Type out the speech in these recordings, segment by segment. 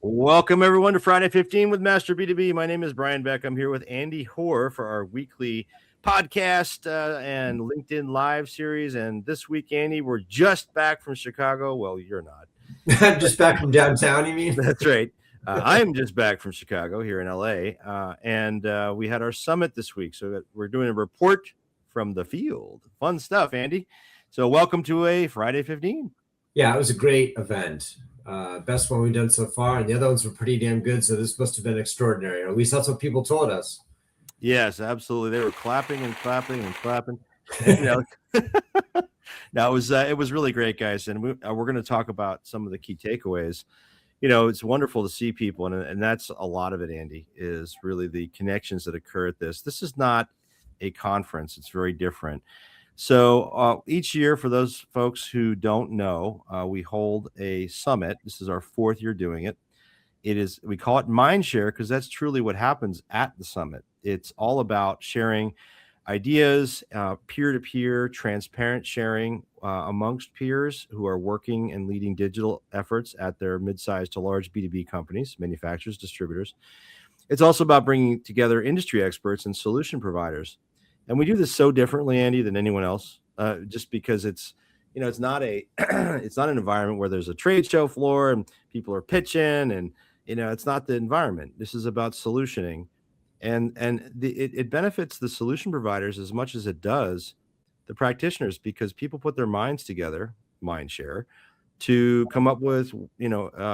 Welcome, everyone, to Friday 15 with Master B2B. My name is Brian Beck. I'm here with Andy Hoar for our weekly podcast and LinkedIn Live series. And this week, Andy, we're just back from Chicago. Well, you're not. I'm just back from downtown, you mean? That's right. I'm just back from Chicago here in LA. And we had our summit this week. So we're doing a report from the field. Fun stuff, Andy. So welcome to a Friday 15. Yeah, it was a great event. Best one we've done so far, and the other ones were pretty damn good. So this must have been extraordinary, or at least that's what people told us. Yes, absolutely. They were clapping and clapping and clapping. And, no, it was really great, guys. And we're going to talk about some of the key takeaways. It's wonderful to see people, and that's a lot of it. Andy, is really the connections that occur at this. This is not a conference; it's very different. So each year, for those folks who don't know, we hold a summit. This is our fourth year doing it. We call it Mindshare because that's truly what happens at the summit. It's all about sharing ideas, peer-to-peer, transparent sharing amongst peers who are working and leading digital efforts at their mid-sized to large B2B companies, manufacturers, distributors. It's also about bringing together industry experts and solution providers. And we do this so differently, Andy, than anyone else, just because it's not it's not an environment where there's a trade show floor and people are pitching, and it's not the environment. This is about solutioning, and it benefits the solution providers as much as it does the practitioners, because people put their minds together, Mindshare, to come up with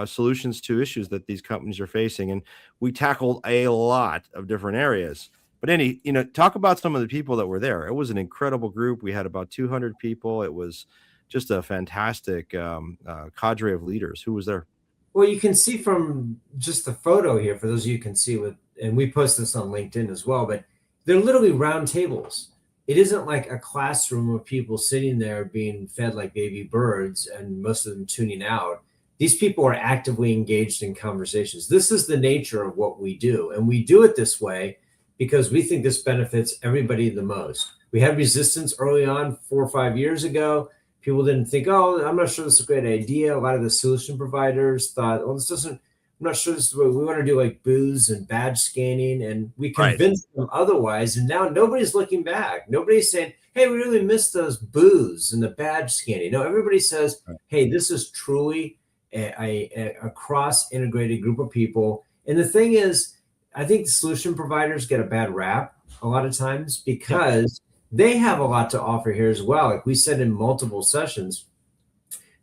solutions to issues that these companies are facing, and we tackled a lot of different areas. But Andy, talk about some of the people that were there. It was an incredible group. We had about 200 people. It was just a fantastic cadre of leaders. Who was there? Well, you can see from just the photo here, for those of you who can see and we post this on LinkedIn as well, but they're literally round tables. It isn't like a classroom of people sitting there being fed like baby birds and most of them tuning out. These people are actively engaged in conversations. This is the nature of what we do. And we do it this way because we think this benefits everybody the most. We had resistance early on 4 or 5 years ago. People didn't think, oh, I'm not sure this is a great idea. A lot of the solution providers thought, I'm not sure this is what we want to do, like booze and badge scanning. And we convinced them otherwise. And now nobody's looking back. Nobody's saying, hey, we really missed those booze and the badge scanning. No, everybody says, hey, this is truly a cross-integrated group of people. And the thing is, I think the solution providers get a bad rap a lot of times because they have a lot to offer here as well. Like we said in multiple sessions,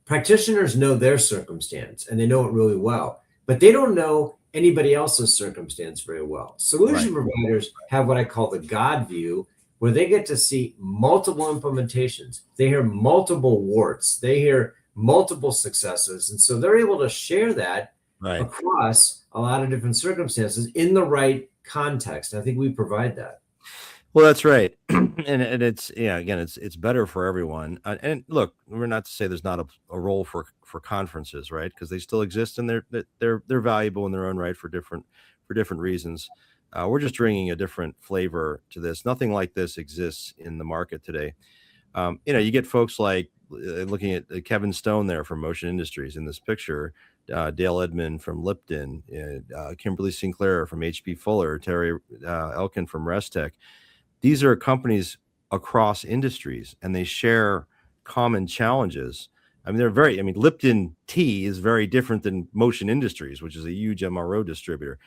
practitioners know their circumstance and they know it really well, but they don't know anybody else's circumstance very well. Solution providers have what I call the God view, where they get to see multiple implementations. They hear multiple warts. They hear multiple successes. And so they're able to share that across a lot of different circumstances in the right context. I think we provide that. Well, that's right. and it's, again, it's better for everyone. And look, we're not to say there's not a role for conferences, right? Because they still exist and they're valuable in their own right for different reasons. We're just bringing a different flavor to this. Nothing like this exists in the market today. You get folks like looking at Kevin Stone there from Motion Industries in this picture, Dale Edmond from Lipton, Kimberly Sinclair from HP Fuller, Terry Elkin from Restech. These are companies across industries, and they share common challenges. Lipton Tea is very different than Motion Industries, which is a huge MRO distributor.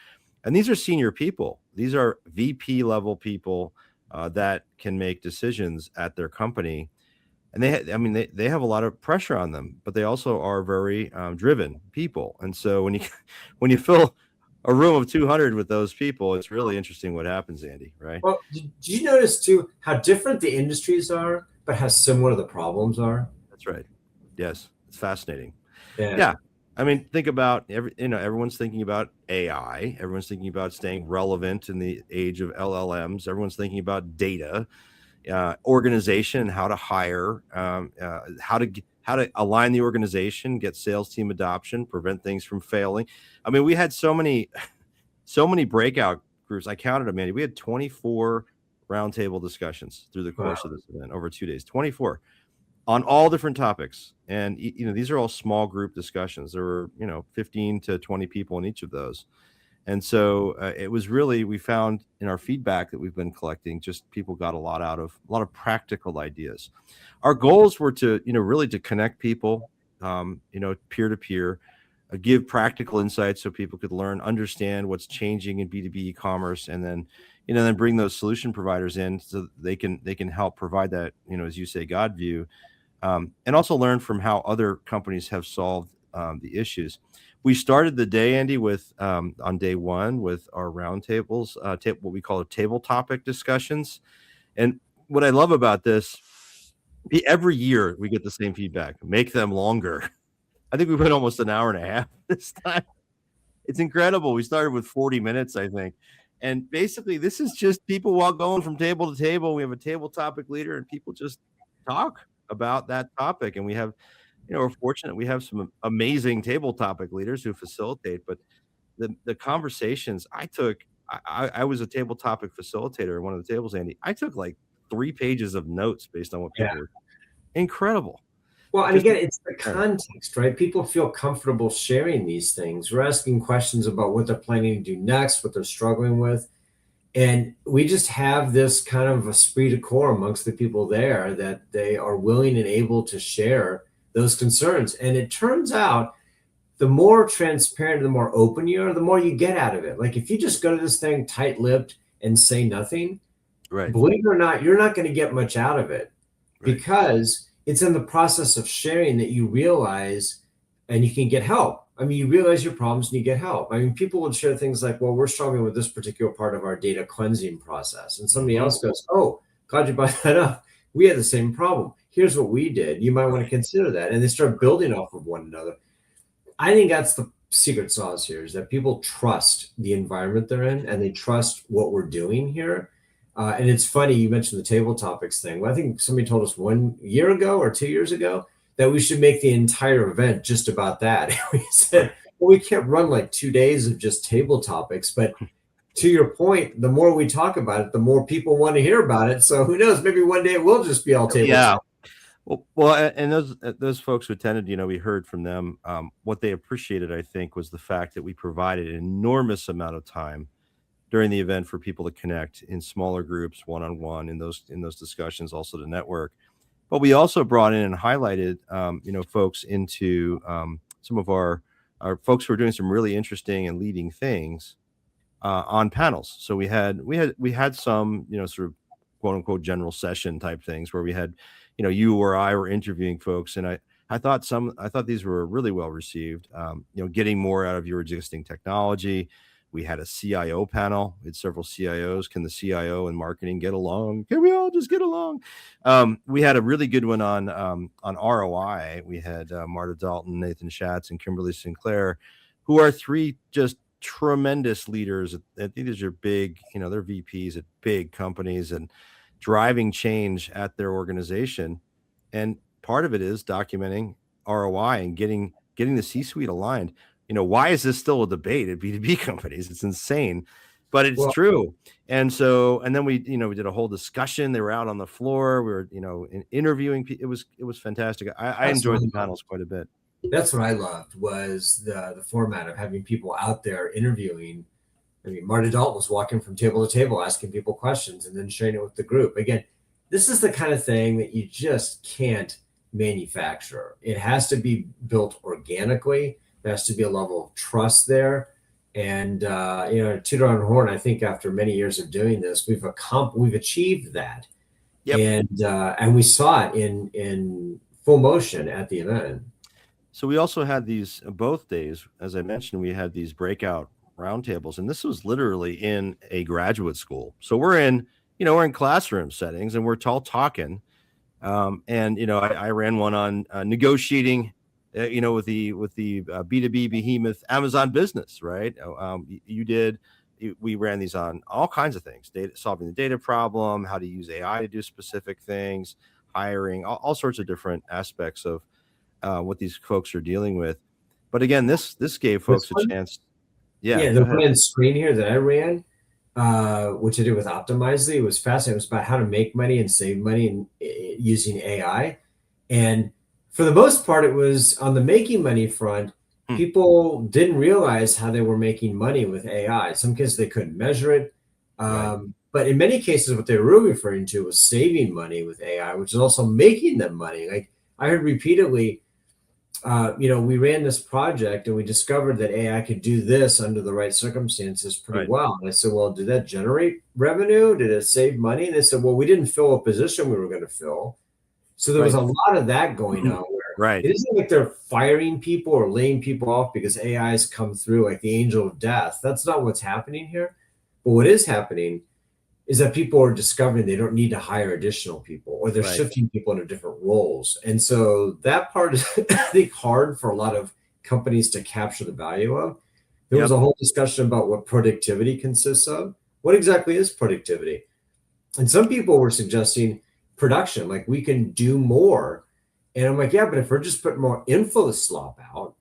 And these are senior people. These are VP level people that can make decisions at their company. And they have a lot of pressure on them, but they also are very driven people. And so when you fill a room of 200 with those people, it's really interesting what happens, Andy, right? Well, did you notice too how different the industries are, but how similar the problems are? That's right. Yes, it's fascinating. Yeah. I mean, think about everyone's thinking about AI. Everyone's thinking about staying relevant in the age of LLMs. Everyone's thinking about data, organization, how to hire, how to align the organization, get sales team adoption, prevent things from failing. I mean, we had so many breakout groups. I counted them, Andy. We had 24 roundtable discussions through the course of this event over 2 days. 24. on all different topics. And these are all small group discussions. There were 15 to 20 people in each of those. And so it was really, we found in our feedback that we've been collecting, just people got a lot out of a lot of practical ideas. Our goals were to really to connect people, peer to peer, give practical insights so people could learn, understand what's changing in B2B e-commerce, and then bring those solution providers in so they can help provide that, as you say, God view, and also learn from how other companies have solved the issues. We started the day, Andy, with on day one with our roundtables, what we call table topic discussions. And what I love about this, every year we get the same feedback: make them longer. I think we went almost an hour and a half this time. It's incredible. We started with 40 minutes, I think. And basically, this is just people while going from table to table. We have a table topic leader, and people just talk about that topic. And we have, we're fortunate we have some amazing table topic leaders who facilitate. But the conversations I took, I was a table topic facilitator at one of the tables, Andy. I took like 3 pages of notes based on what Yeah. people were. Incredible. Well, and Because again, it's the context, right? People feel comfortable sharing these things. We're asking questions about what they're planning to do next, what they're struggling with. And we just have this kind of esprit de corps amongst the people there that they are willing and able to share those concerns. And it turns out the more transparent, the more open you are, the more you get out of it. Like if you just go to this thing tight-lipped and say nothing, right, believe it or not, you're not going to get much out of it, right. because it's in the process of sharing that you realize and you can get help. I mean, you realize your problems and you get help. I mean, people would share things like, well, we're struggling with this particular part of our data cleansing process. And somebody else goes, oh, glad you brought that up. We had the same problem. Here's what we did. You might want to consider that. And they start building off of one another. I think that's the secret sauce here, is that people trust the environment they're in and they trust what we're doing here. And it's funny, you mentioned the table topics thing. Well, I think somebody told us 1 year ago or 2 years ago that we should make the entire event just about that. We said, well, we can't run like 2 days of just table topics. But to your point, the more we talk about it, the more people want to hear about it. So who knows? Maybe one day it will just be all table topics. Well, and those folks who attended, we heard from them. What they appreciated, I think, was the fact that we provided an enormous amount of time during the event for people to connect in smaller groups, one-on-one, in those discussions, also to network. But we also brought in and highlighted, folks into some of our folks who are doing some really interesting and leading things on panels. So we had some, sort of quote unquote general session type things where we had, you or I were interviewing folks, and I thought these were really well received. Getting more out of your existing technology. We had a CIO panel. We had several CIOs. Can the CIO and marketing get along? Can we all just get along? We had a really good one on ROI. We had Marta Dalton, Nathan Schatz, and Kimberly Sinclair, who are 3 just tremendous leaders. I think these are big, they're VPs at big companies and driving change at their organization. And part of it is documenting ROI and getting the C-suite aligned. Why is this still a debate at B2B companies? It's insane, but it's true. And then we did a whole discussion. They were out on the floor. We were, interviewing people. It was fantastic. I enjoyed the panels quite a bit. That's what I loved, was the format of having people out there interviewing. I mean, Marta Dalton was walking from table to table, asking people questions and then sharing it with the group. Again, this is the kind of thing that you just can't manufacture. It has to be built organically. There has to be a level of trust there. And, toot our own horn, I think after many years of doing this, we've achieved that. Yep. And we saw it in full motion at the event. So we also had these both days, as I mentioned, we had these breakout roundtables, and this was literally in a graduate school. So we're in classroom settings, and we're all talking. I ran one on negotiating, with the B2B behemoth Amazon business, right? We ran these on all kinds of things: solving the data problem, how to use AI to do specific things, hiring, all sorts of different aspects of what these folks are dealing with. But again, this gave folks a chance. Yeah, the one screen here that I ran, which I did with Optimizely, was fascinating. It was about how to make money and save money using AI. And for the most part, it was on the making money front. Hmm. People didn't realize how they were making money with AI. In some cases, they couldn't measure it. Right. But in many cases, what they were really referring to was saving money with AI, which is also making them money. Like I heard repeatedly, we ran this project and we discovered that AI could do this under the right circumstances pretty Right. well. And I said, well, did that generate revenue? Did it save money? And they said, well, we didn't fill a position we were going to fill. So there was Right. a lot of that going on where Right. it isn't like they're firing people or laying people off because AI has come through like the angel of death. That's not what's happening here. But what is happening is that people are discovering they don't need to hire additional people or they're Right. shifting people into different roles. And so that part is, I think, hard for a lot of companies to capture the value of. There was Yep. a whole discussion about what productivity consists of. What exactly is productivity? And some people were suggesting production, like we can do more. And I'm like, yeah, but if we're just putting more info slop out,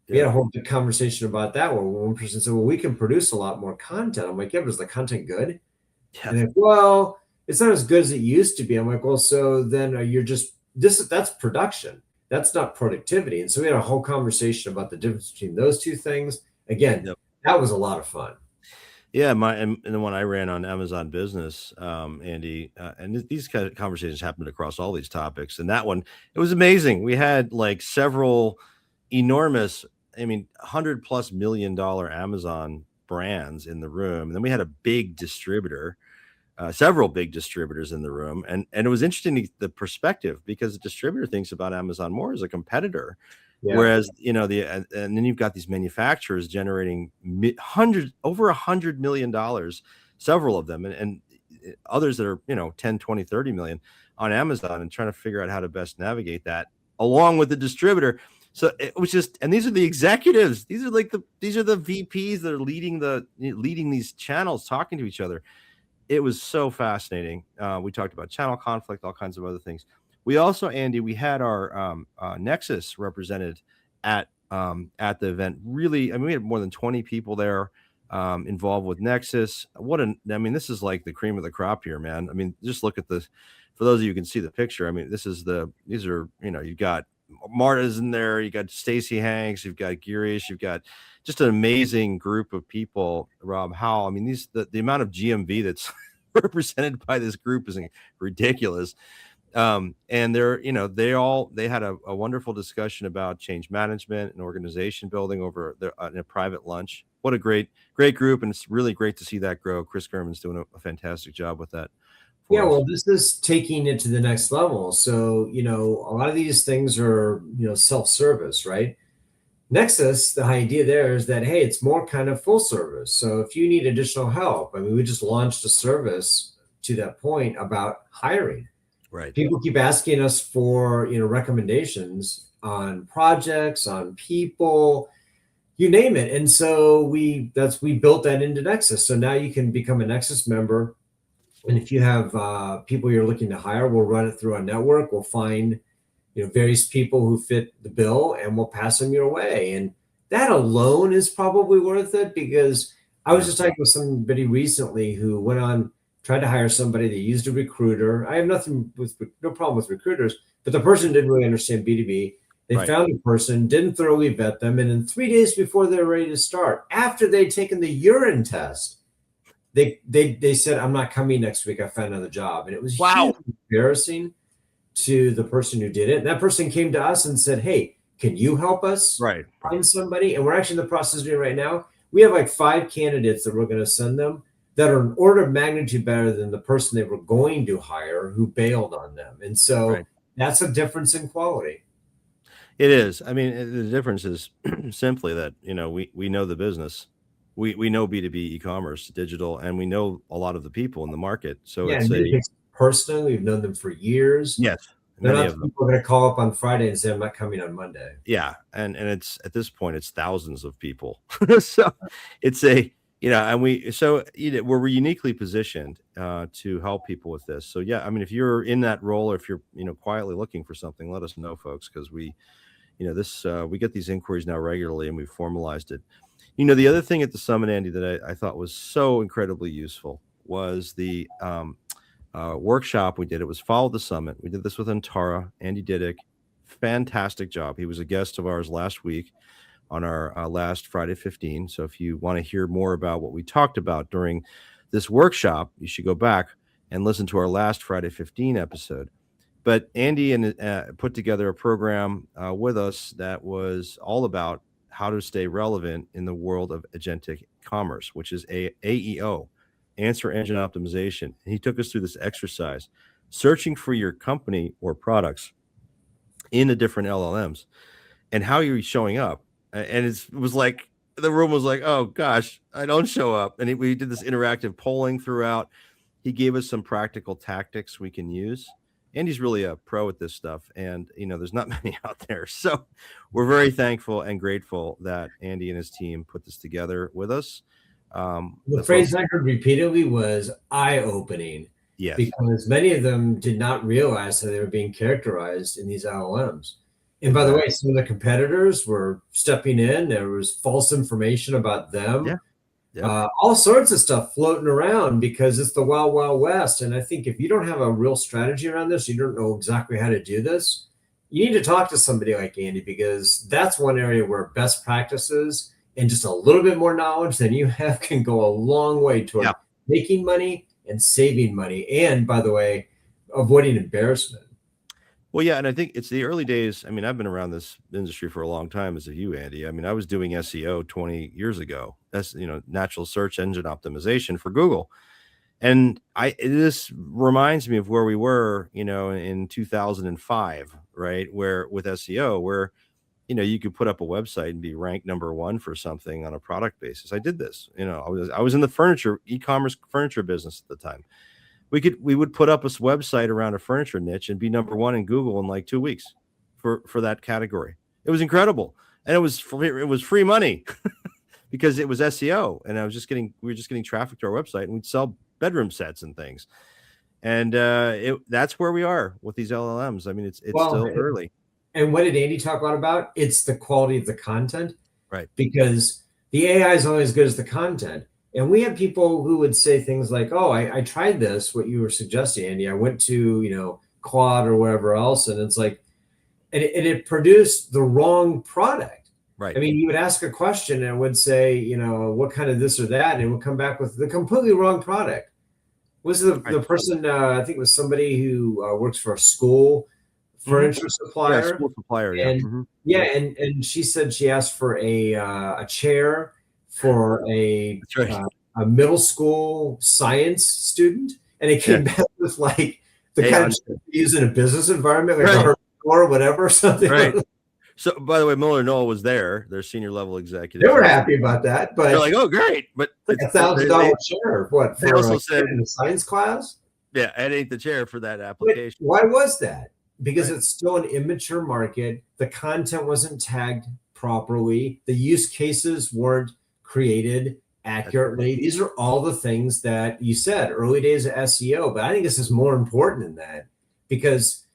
we had Yeah. a whole big conversation about that where one person said, well, we can produce a lot more content. I'm like, yeah, but is the content good? Yeah. And they're like, well, it's not as good as it used to be. I'm like, well, so then you're just that's production. That's not productivity. And so we had a whole conversation about the difference between those two things. Again, Yep. that was a lot of fun. Yeah, and the one I ran on Amazon Business, Andy, and these kind of conversations happened across all these topics. And that one, it was amazing. We had like several enormous, I mean, $100+ million Amazon brands in the room, and then we had a big distributor, several big distributors in the room, and it was interesting the perspective because the distributor thinks about Amazon more as a competitor. Yeah. Whereas, and then you've got these manufacturers generating over $100 million, several of them, and others that are, 10, 20, 30 million on Amazon, and trying to figure out how to best navigate that along with the distributor. So it was just, and these are the executives. These are these are the VPs that are leading these channels, talking to each other. It was so fascinating. We talked about channel conflict, all kinds of other things. We also, Andy, we had our Nexus represented at the event. Really, I mean, we had more than 20 people there involved with Nexus. I mean, this is like the cream of the crop here, man. I mean, just look at this. For those of you who can see the picture, I mean, these are, you've got Marta's in there, you got Stacy Hanks, you've got Girish, you've got just an amazing group of people. Rob Howell. I mean, the amount of GMV that's represented by this group is ridiculous. And they had a wonderful discussion about change management and organization building over in a private lunch. What a great group, and it's really great to see that grow. Chris German's doing a fantastic job with that Yeah, for us. well, this is taking it to the next level. So, a lot of these things are, self-service, right? Nexus, the idea there is that, hey, it's more kind of full service. So if you need additional help, I mean, we just launched a service to that point about hiring. Right. People keep asking us for, recommendations on projects, on people, you name it. And so we built that into Nexus. So now you can become a Nexus member. And if you have people you're looking to hire, we'll run it through our network. We'll find various people who fit the bill and we'll pass them your way. And that alone is probably worth it because I was Yeah. just talking with somebody recently who went on, tried to hire somebody. They used a recruiter. I have no problem with recruiters, but the person didn't really understand B2B. They Right. found a person, didn't thoroughly vet them. And then 3 days before they're ready to start, after they'd taken the urine test, they said, I'm not coming next week. I found another job. And it was Wow. hugely embarrassing to the person who did it. And that person came to us and said, hey, can you help us Right. find somebody? And we're actually in the process of doing it right now. We have like 5 candidates that we're going to send them that are an order of magnitude better than the person they were going to hire who bailed on them. And so Right. that's a difference in quality. It is. I mean, the difference is simply that, we know the business. We know B2B e-commerce, digital, and we know a lot of the people in the market. So Yeah, it's in many cases, personally, we've known them for years. yes, They're many not of the them. people are going to call up on Friday and say, I'm not coming on Monday. Yeah, and it's at this point it's thousands of people. So it's and we're uniquely positioned to help people with this. So yeah, I mean, if you're in that role, or if you're quietly looking for something, let us know, folks, because we get these inquiries now regularly, and we've formalized it. The other thing at the summit, Andy, that I thought was so incredibly useful was the workshop we did. It was Follow the Summit. We did this with Antara, Andy Diddick, fantastic job. He was a guest of ours last week on our last Friday 15. So if you want to hear more about what we talked about during this workshop, you should go back and listen to our last Friday 15 episode. But Andy put together a program with us that was all about how to stay relevant in the world of agentic commerce, which is AEO, Answer Engine Optimization. And he took us through this exercise, searching for your company or products in the different LLMs and how you're showing up. And it was like, the room was like, oh gosh, I don't show up. And we did this interactive polling throughout. He gave us some practical tactics we can use. Andy's really a pro at this stuff, and there's not many out there. So we're very thankful and grateful that Andy and his team put this together with us. The phrase I heard repeatedly was eye-opening. Yes. Because many of them did not realize that they were being characterized in these LLMs. And by the way, some of the competitors were stepping in. There was false information about them. Yeah. Yep. All sorts of stuff floating around because it's the wild, wild west. And I think if you don't have a real strategy around this, you don't know exactly how to do this, you need to talk to somebody like Andy, because that's one area where best practices and just a little bit more knowledge than you have can go a long way toward making money and saving money. And by the way, avoiding embarrassment. Well, yeah. And I think it's the early days. I mean, I've been around this industry for a long time, as have you, Andy. I mean, I was doing SEO 20 years ago. That's, natural search engine optimization for Google. And this reminds me of where we were, in 2005, right? Where with SEO, where, you could put up a website and be ranked number one for something on a product basis. I did this, I was in the e-commerce furniture business at the time. We would put up a website around a furniture niche and be number one in Google in like 2 weeks for that category. It was incredible. And it was free money because it was SEO. And we were just getting traffic to our website, and we'd sell bedroom sets and things. And that's where we are with these LLMs. I mean, it's still early. And what did Andy talk a lot about? It's the quality of the content. Right. Because the AI is only as good as the content. And we have people who would say things like, oh, I tried this, what you were suggesting, Andy. I went to, Claude or wherever else. And it's like, and it produced the wrong product. Right. I mean, you would ask a question and it would say, what kind of this or that, and it would come back with the completely wrong product. Was the person, I think it was somebody who works for a school furniture supplier. Yeah, school supplier. And and she said she asked for a chair for a middle school science student, and it came back with like the kind of stuff you use in a business environment, like or whatever, something. Right. So, by the way, Miller Knoll was there, their senior level executive. They were happy about that, but they're like, "Oh, great!" But it's like $1,000 chair. What? They also said in a science class. Yeah, it ain't the chair for that application. But why was that? Because it's still an immature market. The content wasn't tagged properly. The use cases weren't created accurately. These are all the things that you said, early days of SEO. But I think this is more important than that, because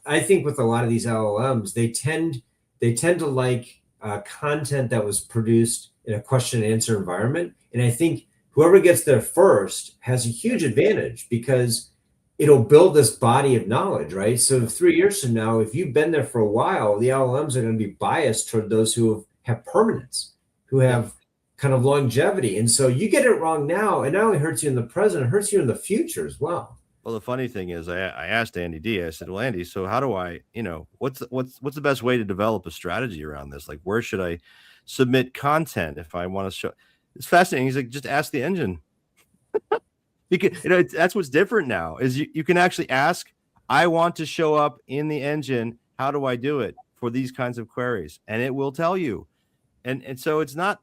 I think with a lot of these LLMs, they tend to like content that was produced in a question and answer environment. And I think whoever gets there first has a huge advantage, because it'll build this body of knowledge, right? So 3 years from now, if you've been there for a while, the LLMs are going to be biased toward those who have permanence, who have kind of longevity. And so you get it wrong now, and not only hurts you in the present, it hurts you in the future as well. Well, the funny thing is, I asked Andy D. I said, "Well, Andy, so how do I, what's the best way to develop a strategy around this? Like, where should I submit content if I want to show?" It's fascinating. He's like, "Just ask the engine." Because that's what's different now is you can actually ask, "I want to show up in the engine. How do I do it for these kinds of queries?" And it will tell you. And so it's kind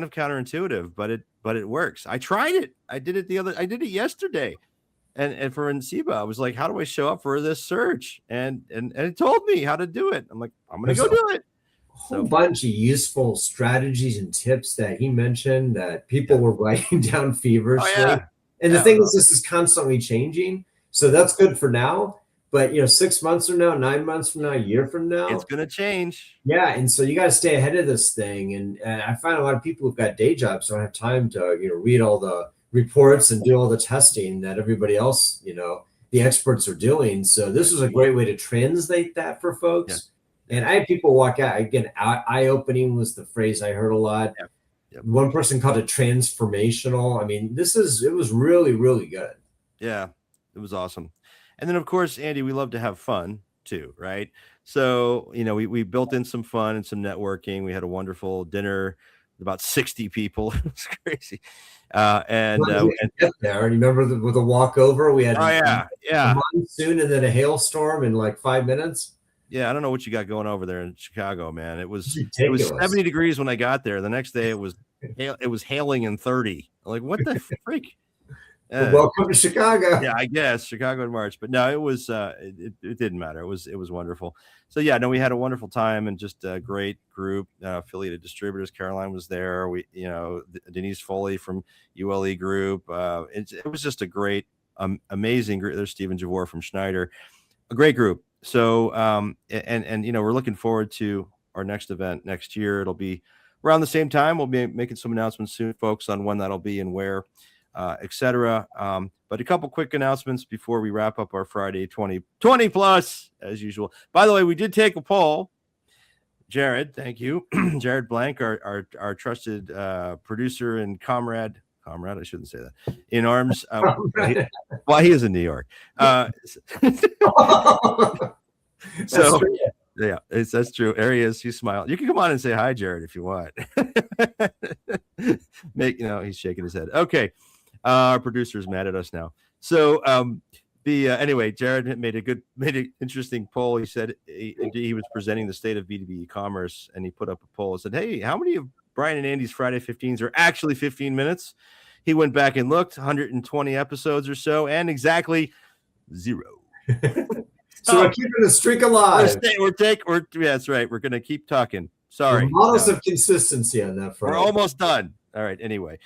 of counterintuitive, but it works. I tried it. I did it yesterday. And for Insiba, I was like, "How do I show up for this search?" And it told me how to do it. I'm like, "I'm going to go do it." A whole bunch of useful strategies and tips that he mentioned that people were writing down feverishly. Oh, yeah. And the thing is, this is constantly changing. So that's good for now. But 6 months from now, 9 months from now, a year from now, it's going to change. Yeah. And so you got to stay ahead of this thing. And I find a lot of people who've got day jobs don't have time to, read all the reports and do all the testing that everybody else, the experts are doing. So this was a great way to translate that for folks. Yeah. And I had people walk out again. Eye-opening was the phrase I heard a lot. Yep. One person called it transformational. I mean, it was really, really good. Yeah, it was awesome. And then, of course, Andy, we love to have fun too, right? So, we built in some fun and some networking. We had a wonderful dinner with about 60 people. It was crazy. And get there. And you remember with the walkover, we had a monsoon and then a hailstorm in like 5 minutes. Yeah, I don't know what you got going over there in Chicago, man. It was ridiculous. 70 degrees when I got there. The next day it was hailing in 30. Like, what the freak? Welcome to Chicago. Yeah, I guess Chicago in March, but no, it was it didn't matter. It was wonderful. So yeah, no, we had a wonderful time and just a great group, affiliated distributors. Caroline was there. We, Denise Foley from ULE Group. It was just a great, amazing group. There's Stephen Javor from Schneider, a great group. So and we're looking forward to our next event next year. It'll be around the same time. We'll be making some announcements soon, folks, on when that'll be and where. Etc. But a couple quick announcements before we wrap up our Friday 2020 plus, as usual. By the way, we did take a poll. Jared, thank you. Jared Blank, our trusted producer and comrade, I shouldn't say that, in arms. He is in New York. So yeah, that's true. There he is. He smiled. You can come on and say hi, Jared, if you want. He's shaking his head. Okay. Our producer's mad at us now. So anyway, Jared made an interesting poll. He said he was presenting the state of B2B e-commerce, and he put up a poll and said, hey, how many of Brian and Andy's Friday 15s are actually 15 minutes? He went back and looked, 120 episodes or so, and exactly 0. So we're keeping the streak alive. That's right. We're going to keep talking. Sorry. Models of consistency on that front. We're almost done. All right. Anyway,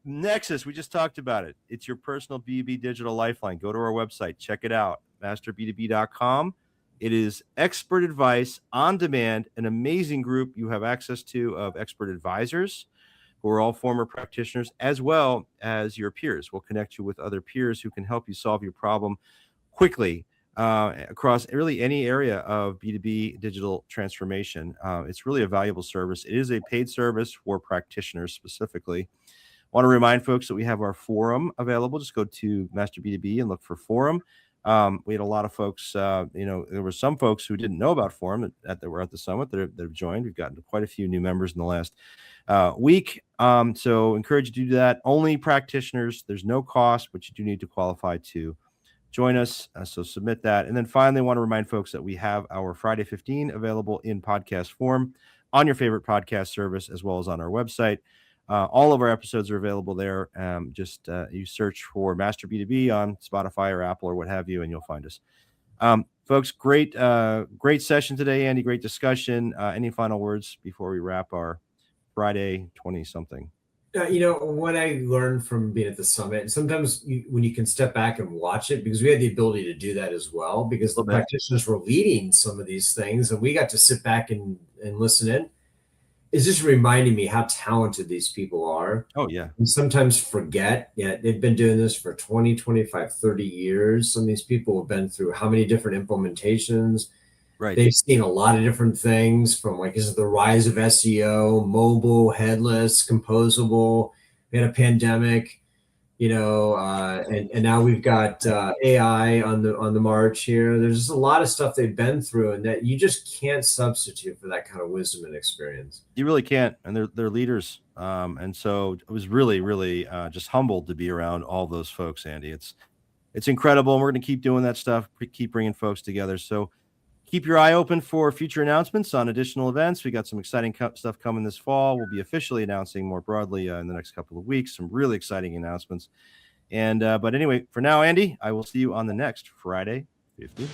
Nexus, we just talked about it. It's your personal B2B digital lifeline. Go to our website. Check it out. masterb2b.com. It is expert advice on demand, an amazing group you have access to of expert advisors who are all former practitioners, as well as your peers. We'll connect you with other peers who can help you solve your problem quickly across really any area of B2B digital transformation. It's really a valuable service. It is a paid service for practitioners specifically. I want to remind folks that we have our forum available. Just go to Master B2B and look for forum. We had a lot of folks, there were some folks who didn't know about forum that were at the summit that have joined. We've gotten quite a few new members in the last week. So encourage you to do that. Only practitioners. There's no cost, but you do need to qualify to join us. So submit that. And then finally, I want to remind folks that we have our Friday 15 available in podcast form on your favorite podcast service, as well as on our website. All of our episodes are available there. You search for Master B2B on Spotify or Apple or what have you, and you'll find us. Folks, great session today, Andy. Great discussion. Any final words before we wrap our Friday 20-something? What I learned from being at the summit, sometimes when you can step back and watch it, because we had the ability to do that as well, because the practitioners were leading some of these things, and we got to sit back and listen in. It's just reminding me how talented these people are. Oh, yeah. And sometimes forget, they've been doing this for 20, 25, 30 years. Some of these people have been through how many different implementations. Right. They've seen a lot of different things from the rise of SEO, mobile, headless, composable. We had a pandemic, and now we've got AI on the march here. There's just a lot of stuff they've been through, and that you just can't substitute for that kind of wisdom and experience. You really can't, and they're leaders. And so I was really, really just humbled to be around all those folks, Andy. It's incredible, and we're going to keep doing that stuff, keep bringing folks together. So keep your eye open for future announcements on additional events. We got some exciting stuff coming this fall. We'll be officially announcing more broadly in the next couple of weeks, some really exciting announcements. And but anyway, for now, Andy, I will see you on the next Friday 15.